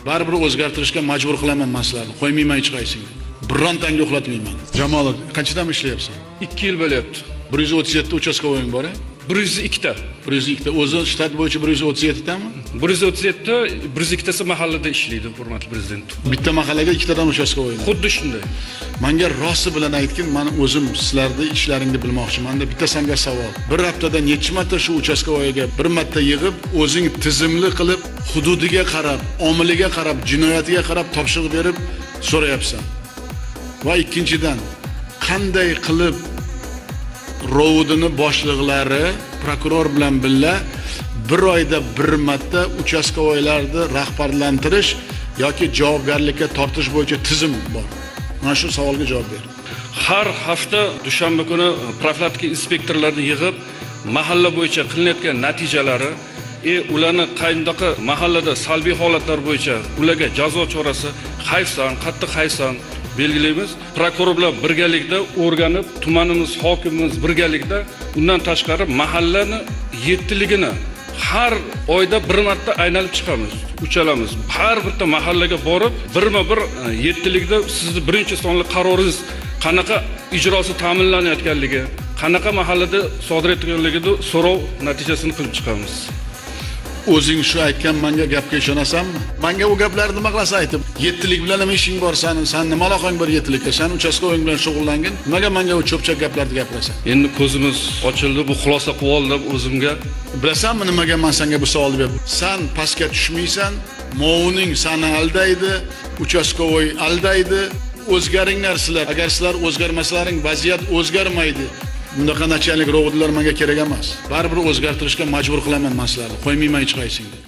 Baribir o'zgartirishga majbur qilaman man sizlarni. Qo'ymayman hech qaysingni. Birontangni uxlatmayman. Jamolov, qanchadan ishlayapsan? 2 yil bo'lyapti. 137 uchastkovoying bor-a? 102 ta. 102 ta. O'zi shtat bo'yicha 137 tami? 137 ta, 102 tasi mahallada ishlaydi, hurmatli prezident. Bitta mahallaga 2 tadan uchastkovoy. Xuddi shunday. Menga rosti bilan aytgin, men o'zim sizlarni ishlaringni bilmoqchiman. Bitta senga savol. Bir haftada necha marta shu uchastkovoyga bir marta yig'ib, o'zing tizimli qilib, hududiga qarab, omiliga qarab, jinoyatiga qarab topshiriq berib so'rayapsan. Va ikkinchidan, qanday qilib rovudini boshliqlari prokuror bilan birga bir oyda bir marta uchastkovoylarni rahbarlantirish yoki javobgarlikka tortish bo'yicha tizim bor. Mana shu savolga javob ber. Har hafta dushanba kuni profilaktika inspektorlarini yig'ib, mahalla bo'yicha qilinayotgan natijalari, ularni qaynoqa mahallada salbiy holatlar bo'yicha ularga jazo chorasi hayfsan, qattiq hayfsan belgilaymiz. Prokuror bilan birgalikda o'rganib, tumanimiz, hokimimiz birgalikda undan tashqari mahallani yettiligini har oyda bir marta aylanib chiqamiz, uchalamiz. Har bitta mahallaga borib, birma-bir yettilikda sizni birinchi sonli qaroringiz qanaqa ijrosi ta'minlanayotganligi, qanaqa mahallada sodir etilganligini so'rov natijasini qilib chiqamiz. O'zing shu aytgan menga gapga ishonasanmi? Menga u gaplarni nima qilasan aytib? Yettilik bilan nima ishing bor sening? Sen nima aloqang bor yettilikka? Sen uchastkovoying bilan shug'ullangin. Nimaga menga u cho'pchak gaplarni gapirasan? Endi ko'zimiz ochildi, bu xulosa qilib oldim o'zimga. Bilasanmi nimaga men senga bu savolni berdim? Sen pastga tushmaysan, Movuning seni aldaydi, uchastkovoy aldaydi. O'zgaringlar sizlar. Agar sizlar o'zgarmasalaring, vaziyat o'zgarmaydi. Bunaqa nachalik rovodlar menga kerak emas. Baribir o'zgartirishga majbur qilaman men sizlarni. Qo'ymayman hech qaysingni.